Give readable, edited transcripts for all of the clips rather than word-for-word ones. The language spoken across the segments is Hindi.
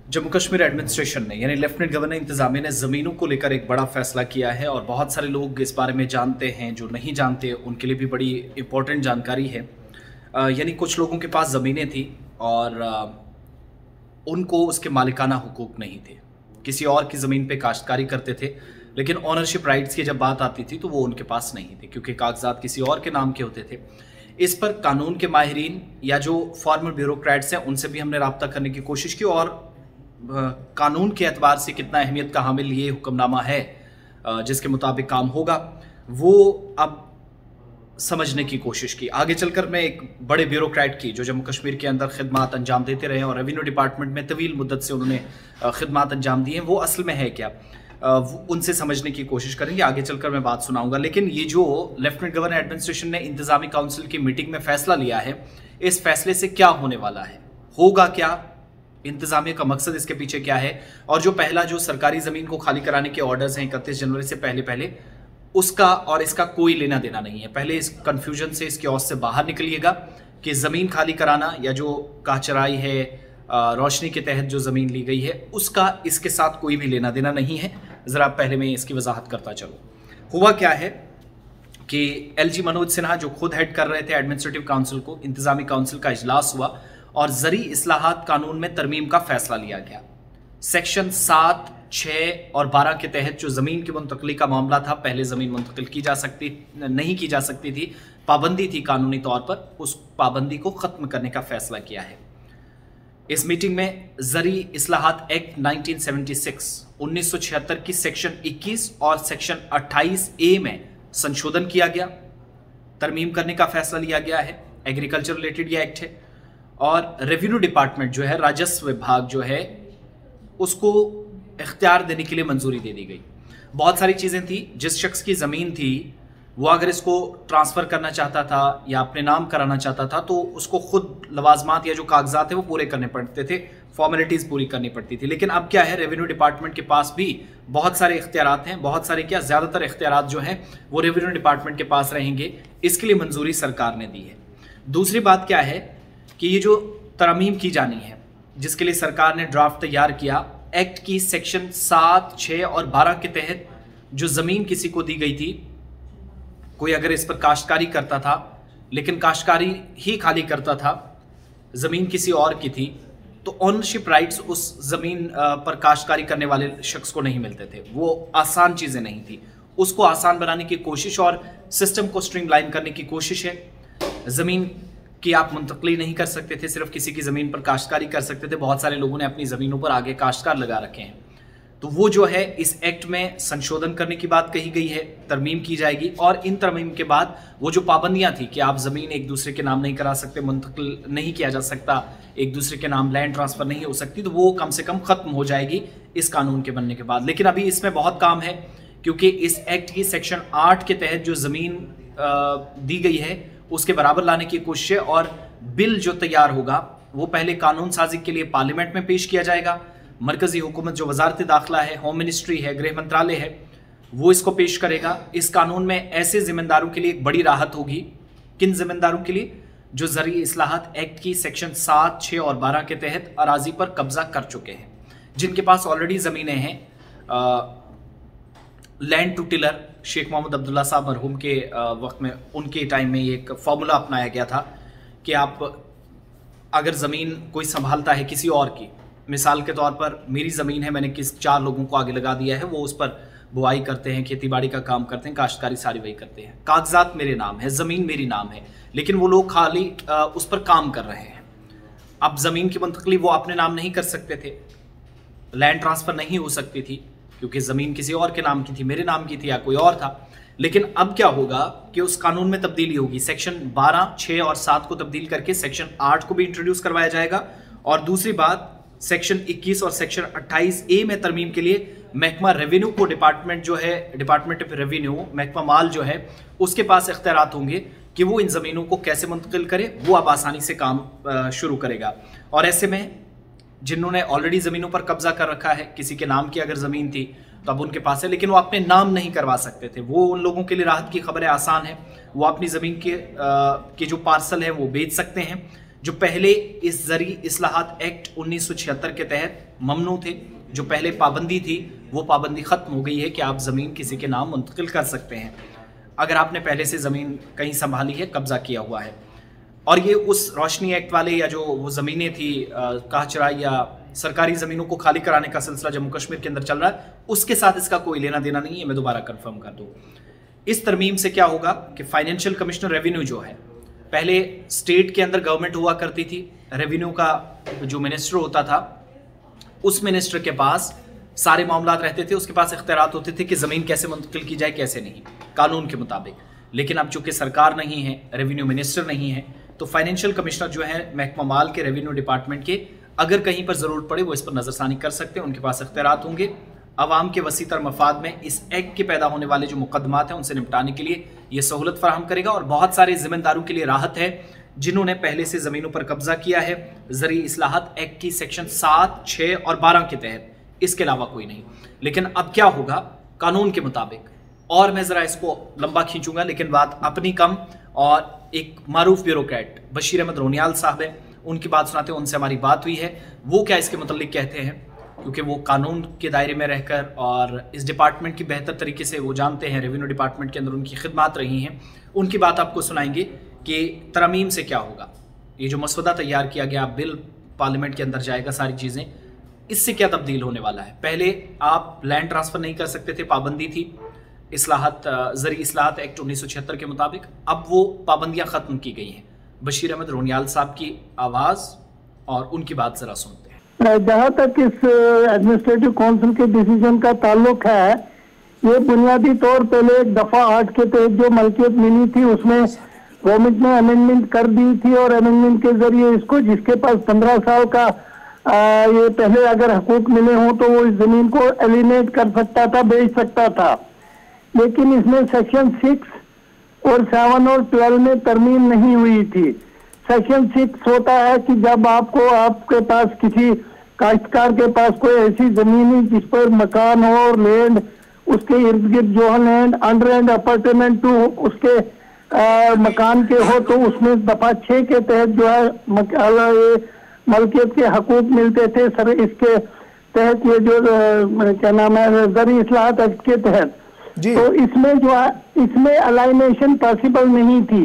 जम्मू कश्मीर एडमिनिस्ट्रेशन ने यानी लेफ्टिनेंट गवर्नर इंतजामिया ने ज़मीनों को लेकर एक बड़ा फैसला किया है और बहुत सारे लोग इस बारे में जानते हैं, जो नहीं जानते उनके लिए भी बड़ी इंपॉर्टेंट जानकारी है। यानी कुछ लोगों के पास ज़मीनें थी और उनको उसके मालिकाना हुकूक नहीं थे, किसी और की ज़मीन पे काश्तकारी करते थे, लेकिन ऑनरशिप राइट्स की जब बात आती थी तो वो उनके पास नहीं थे क्योंकि कागजात किसी और के नाम के होते थे। इस पर कानून के माहिरीन या जो फॉर्मल ब्यूरोक्रेट्स हैं उनसे भी हमने रब्ता करने की कोशिश की और कानून के एतबार से कितना अहमियत का हामिल ये हुक्मनामा है जिसके मुताबिक काम होगा, वो अब समझने की कोशिश की। आगे चलकर मैं एक बड़े ब्यूरोक्रेट की जो जम्मू कश्मीर के अंदर खिदमात अंजाम देते रहे और रेवेन्यू डिपार्टमेंट में तवील मुद्दत से उन्होंने खिदमात अंजाम दी हैं, वो असल में है क्या, उनसे समझने की कोशिश करेंगे। आगे चलकर मैं बात सुनाऊंगा। लेकिन ये जो लेफ्टिनेंट गवर्नर एडमिनिस्ट्रेशन ने इंतजामी काउंसिल की मीटिंग में फैसला लिया है, इस फैसले से क्या होने वाला है, होगा क्या, इंतजामिया का मकसद इसके पीछे क्या है, और जो पहला जो सरकारी जमीन को खाली कराने के ऑर्डर्स हैं 31 जनवरी से पहले उसका और इसका कोई लेना देना नहीं है। पहले इस कंफ्यूजन से, इस क्योस से बाहर निकलिएगा कि ज़मीन खाली कराना या जो काचराई है, रोशनी के तहत जो ज़मीन ली गई है, उसका इसके साथ कोई भी लेना देना नहीं है। ज़रा पहले मैं इसकी वजाहत करता चलूँ। हुआ क्या है कि LG मनोज सिन्हा जो खुद हेड कर रहे थे एडमिनिस्ट्रेटिव काउंसिल को, इंतजामी काउंसिल का इजलास हुआ और ज़री इस्लाहात कानून में तरमीम का फैसला लिया गया। सेक्शन 7, 6 और 12 के तहत जो ज़मीन की मुंतकली का मामला था, पहले ज़मीन मुंतकिल नहीं की जा सकती थी, पाबंदी थी कानूनी तौर पर, उस पाबंदी को ख़त्म करने का फैसला किया है। इस मीटिंग में ज़री इस्लाहात एक्ट 1976 की सेक्शन 21 और सेक्शन 28A में संशोधन किया गया, तरमीम करने का फैसला लिया गया है। एग्रीकल्चर रिलेटेड ये एक्ट है और रेवेन्यू डिपार्टमेंट जो है, राजस्व विभाग जो है, उसको इख्तियार देने के लिए मंजूरी दे दी गई। बहुत सारी चीज़ें थी, जिस शख्स की ज़मीन थी वो अगर इसको ट्रांसफ़र करना चाहता था या अपने नाम कराना चाहता था तो उसको खुद लवाजमात या जो कागजात है वो पूरे करने पड़ते थे, फॉर्मेलिटीज़ पूरी करनी पड़ती थी। लेकिन अब क्या है, रेवेन्यू डिपार्टमेंट के पास भी बहुत सारे इख्तियारात हैं, बहुत सारे क्या, ज़्यादातर इख्तियारात जो हैं वो रेवेन्यू डिपार्टमेंट के पास रहेंगे। इसके लिए मंजूरी सरकार ने दी है। दूसरी बात क्या है कि ये जो तरमीम की जानी है, जिसके लिए सरकार ने ड्राफ्ट तैयार किया, एक्ट की सेक्शन 7, 6 और 12 के तहत जो ज़मीन किसी को दी गई थी, कोई अगर इस पर काश्तकारी करता था लेकिन काश्तकारी ही खाली करता था, ज़मीन किसी और की थी, तो ओनरशिप राइट्स उस ज़मीन पर काश्तकारी करने वाले शख्स को नहीं मिलते थे। वो आसान चीज़ें नहीं थी, उसको आसान बनाने की कोशिश और सिस्टम को स्ट्रीमलाइन करने की कोशिश है। ज़मीन कि आप मुंतकली नहीं कर सकते थे, सिर्फ किसी की ज़मीन पर काश्तकारी कर सकते थे। बहुत सारे लोगों ने अपनी ज़मीनों पर आगे काश्तकार लगा रखे हैं। तो वो जो है इस एक्ट में संशोधन करने की बात कही गई है, तरमीम की जाएगी और इन तरमीम के बाद वो जो पाबंदियां थी कि आप ज़मीन एक दूसरे के नाम नहीं करा सकते, मुंतकिल नहीं किया जा सकता, एक दूसरे के नाम लैंड ट्रांसफ़र नहीं हो सकती, तो वो कम से कम ख़त्म हो जाएगी इस कानून के बनने के बाद। लेकिन अभी इसमें बहुत काम है क्योंकि इस एक्ट की सेक्शन 8 के तहत जो ज़मीन दी गई है उसके बराबर लाने की कोशिश है और बिल जो तैयार होगा वो पहले कानून साजी के लिए पार्लियामेंट में पेश किया जाएगा। मरकजी हुकूमत जो वजारत दाखिला है, होम मिनिस्ट्री है, गृह मंत्रालय है, वो इसको पेश करेगा। इस कानून में ऐसे जिम्मेदारों के लिए एक बड़ी राहत होगी। किन जिम्मेदारों के लिए? जो ज़री इस्लाहात एक्ट की सेक्शन 7, 6 और 12 के तहत अराजी पर कब्जा कर चुके हैं, जिनके पास ऑलरेडी ज़मीनें हैं। Land to tiller, Sheikh Mohammad Abdullah साहब मरहूम के वक्त में, उनके टाइम में ये एक फार्मूला अपनाया गया था कि आप अगर ज़मीन कोई संभालता है किसी और की, मिसाल के तौर पर मेरी ज़मीन है, मैंने 4 लोगों को आगे लगा दिया है, वो उस पर बुआई करते हैं, खेतीबाड़ी का काम करते हैं, काश्तकारी सारी वही करते हैं, कागजात मेरे नाम है, ज़मीन मेरी नाम है, लेकिन वो लोग खाली उस पर काम कर रहे हैं। अब ज़मीन की मुंतकली वो अपने नाम नहीं कर सकते थे, लैंड ट्रांसफ़र नहीं हो सकती थी क्योंकि ज़मीन किसी और के नाम की थी, मेरे नाम की थी या कोई और था। लेकिन अब क्या होगा कि उस कानून में तब्दीली होगी, सेक्शन 12, 6 और 7 को तब्दील करके सेक्शन 8 को भी इंट्रोड्यूस करवाया जाएगा। और दूसरी बात, सेक्शन 21 और सेक्शन 28A में तरमीम के लिए महकमा रेवेन्यू को, डिपार्टमेंट जो है, डिपार्टमेंट ऑफ रेवेन्यू, महकमा माल जो है, उसके पास इख्तियारात होंगे कि वो इन ज़मीनों को कैसे मुंतकिल करे। वो अब आसानी से काम शुरू करेगा। और ऐसे में जिन्होंने ऑलरेडी ज़मीनों पर कब्जा कर रखा है, किसी के नाम की अगर ज़मीन थी तो अब उनके पास है, लेकिन वो अपने नाम नहीं करवा सकते थे, वो उन लोगों के लिए राहत की खबर है, आसान है। वो अपनी ज़मीन के जो पार्सल है वो बेच सकते हैं। जो पहले इस ज़री इस्लाहात एक्ट 1976 के तहत ममनू थे, जो पहले पाबंदी थी, वो पाबंदी ख़त्म हो गई है कि आप ज़मीन किसी के नाम मुंतकिल कर सकते हैं अगर आपने पहले से ज़मीन कहीं संभाली है, कब्ज़ा किया हुआ है। और ये उस रोशनी एक्ट वाले या जो वो ज़मीनें थी काहचरा या सरकारी ज़मीनों को खाली कराने का सिलसिला जम्मू कश्मीर के अंदर चल रहा है, उसके साथ इसका कोई लेना देना नहीं है। मैं दोबारा कंफर्म कर दूँ, इस तरमीम से क्या होगा कि फाइनेंशियल कमिश्नर रेवेन्यू जो है, पहले स्टेट के अंदर गवर्नमेंट हुआ करती थी, रेवेन्यू का जो मिनिस्टर होता था उस मिनिस्टर के पास सारे मामला रहते थे, उसके पास इख्तियारात होते थे कि ज़मीन कैसे मुंतकिल की जाए कैसे नहीं, कानून के मुताबिक। लेकिन अब चूंकि सरकार नहीं है, रेवेन्यू मिनिस्टर नहीं है, तो फाइनेंशियल कमिश्नर जो है महकमा माल के रेवेन्यू डिपार्टमेंट के, अगर कहीं पर ज़रूरत पड़े वो इस पर नज़रसानी कर सकते हैं, उनके पास इख्तियारात होंगे। आवाम के वसीतर मफाद में इस एक्ट के पैदा होने वाले जो मुकदमात हैं उनसे निपटाने के लिए ये सहूलत फराहम करेगा और बहुत सारे ज़िम्मेदारों के लिए राहत है जिन्होंने पहले से ज़मीनों पर कब्जा किया है ज़री इस्लाहात एक्ट की सेक्शन 7, 6 और 12 के तहत, इसके अलावा कोई नहीं। लेकिन अब क्या होगा कानून के मुताबिक, और मैं ज़रा इसको लंबा खींचूंगा लेकिन बात अपनी कम, और एक मारूफ ब्यूरोक्रेट बशीर अहमद रोनियाल साहब है, उनकी बात सुनाते हैं, उनसे हमारी बात हुई है, वो क्या इसके मुतल्लिक कहते हैं, क्योंकि वो कानून के दायरे में रहकर और इस डिपार्टमेंट की बेहतर तरीके से वो जानते हैं, रेवेन्यू डिपार्टमेंट के अंदर उनकी खिदमात रही हैं, उनकी बात आपको सुनाएंगे कि तरमीम से क्या होगा। ये जो मसवदा तैयार किया गया, बिल पार्लियामेंट के अंदर जाएगा, सारी चीज़ें, इससे क्या तब्दील होने वाला है। पहले आप लैंड ट्रांसफ़र नहीं कर सकते थे, पाबंदी थी ज़री इस्लाहात एक्ट 1976 के मुताबिक, अब वो पाबंदियाँ ख़त्म की गई हैं। बशीर अहमद रोनियाल साहब की आवाज़ और उनकी बात ज़रा सुनते हैं। जहाँ तक इस एडमिनिस्ट्रेटिव काउंसिल के डिसीजन का ताल्लुक है, ये बुनियादी तौर पहले एक दफ़ा 8 के तहत जो मलकियत मिली थी उसमें गवर्नमेंट ने अमेंडमेंट कर दी थी और अमेंडमेंट के जरिए इसको, जिसके पास 15 साल का ये पहले अगर हकूक मिले हों तो वो इस जमीन को एलिनेट कर सकता था, बेच सकता था। लेकिन इसमें सेक्शन 6 और 7 और 12 में तरमीम नहीं हुई थी। सेक्शन 6 होता है कि जब आपके पास किसी काश्तकार के पास कोई ऐसी जमीन है जिस पर मकान हो और लैंड उसके इर्द गिर्द जो है land under and apartment to उसके मकान के हो, तो उसमें दफा 6 के तहत जो है मलकियत के हकूक मिलते थे। सर इसके तहत ये जो क्या नाम है ज़री इस्लाहात एक्ट के तहत, तो इसमें जो है इसमें अलाइनेशन पॉसिबल नहीं थी।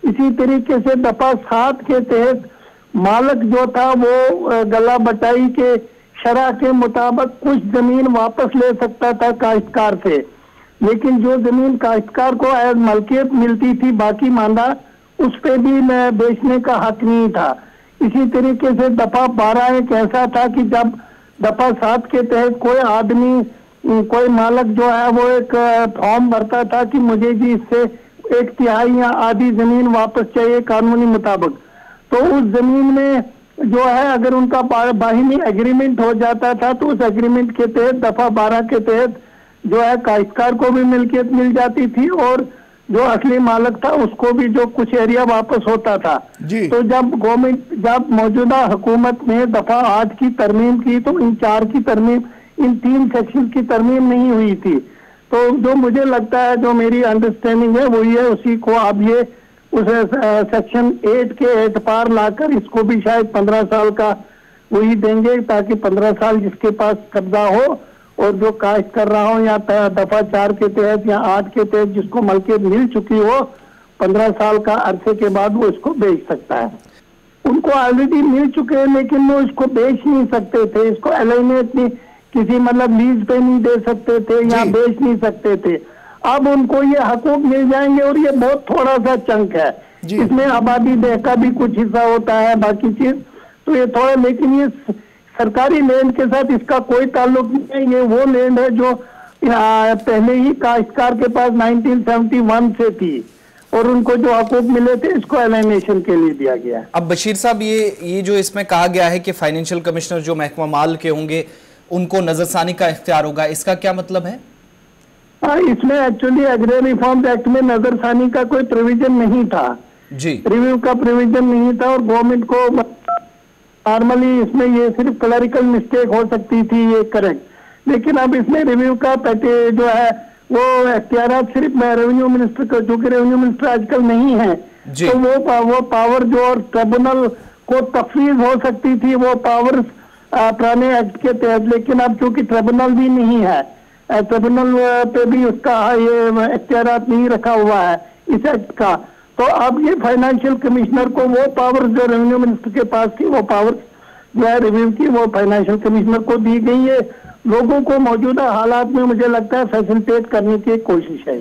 इसी तरीके से दफा 7 के तहत मालिक जो था वो गला बटाई के शरह के मुताबिक कुछ जमीन वापस ले सकता था काश्तकार से, लेकिन जो जमीन काश्तकार को एज मलकियत मिलती थी बाकी मांदा, उस पे भी बेचने का हक नहीं था। इसी तरीके से दफा 12 एक ऐसा था कि जब दफा 7 के तहत कोई आदमी, कोई मालिक जो है वो एक फॉर्म भरता था कि मुझे जी इससे 1/3 या आधी जमीन वापस चाहिए कानूनी मुताबिक, तो उस जमीन में जो है अगर उनका बाहिनी एग्रीमेंट हो जाता था तो उस एग्रीमेंट के तहत दफा 12 के तहत जो है काश्तकार को भी मिल्कियत मिल जाती थी और जो असली मालिक था उसको भी जो कुछ एरिया वापस होता था। तो जब मौजूदा हुकूमत ने दफा 8 की तरमीम की तो इन 4 की तरमीम, इन 3 सेक्शन की तरमीम नहीं हुई थी। तो जो मुझे लगता है, जो मेरी अंडरस्टैंडिंग है वो ये, उसी को अब ये उस सेक्शन 8 के एतपार लाकर इसको भी शायद 15 साल का वही देंगे, ताकि 15 साल जिसके पास कब्जा हो और जो काश्त कर रहा हो या दफा 4 के तहत या 8 के तहत जिसको मलकियत मिल चुकी हो, 15 साल का अरसे के बाद वो इसको बेच सकता है। उनको ऑलरेडी मिल चुके हैं लेकिन वो इसको बेच नहीं सकते थे, इसको अलाइनेट नहीं, किसी मतलब लीज पे नहीं दे सकते थे या बेच नहीं सकते थे। अब उनको ये हकूक मिल जाएंगे और ये बहुत थोड़ा सा चंक है, इसमें आबादी देह का भी कुछ हिस्सा होता है, बाकी चीज तो ये थोड़ा, लेकिन ये सरकारी लैंड के साथ इसका कोई ताल्लुक नहीं है। ये वो लैंड है जो पहले ही काश्तकार के पास 1971 से थी और उनको जो हकूक मिले थे इसको अलाइनेशन के लिए दिया गया। अब बशीर साहब, ये जो इसमें कहा गया है कि फाइनेंशियल कमिश्नर जो महकमा माल के होंगे उनको नजरसानी का इख्तियार होगा, इसका क्या मतलब है? इसमें एक्चुअली एग्री रिफॉर्म्स एक्ट में नजरसानी का कोई प्रोविजन नहीं था जी, रिव्यू का प्रोविजन नहीं था और गवर्नमेंट को नॉर्मली इसमें ये सिर्फ क्लरिकल मिस्टेक हो सकती थी, ये करेक्ट, लेकिन अब इसमें रिव्यू का जो है वो इख्तियार सिर्फ रेवेन्यू मिनिस्टर का, जो कि रेवेन्यू मिनिस्टर आजकल नहीं है, तो वो पावर जो और ट्रिब्यूनल को तफवीज हो सकती थी वो पावर्स पुराने एक्ट के तहत, लेकिन अब चूंकि ट्रिब्यूनल भी नहीं है, ट्रिब्यूनल पे भी उसका ये इख्तियारात नहीं रखा हुआ है इस एक्ट का, तो अब ये फाइनेंशियल कमिश्नर को वो पावर्स जो रेवेन्यू मिनिस्टर के पास थी वो पावर्स जो है रिव्यू की वो फाइनेंशियल कमिश्नर को दी गई है। लोगों को मौजूदा हालात में मुझे लगता है फैसिलिटेट करने की कोशिश है।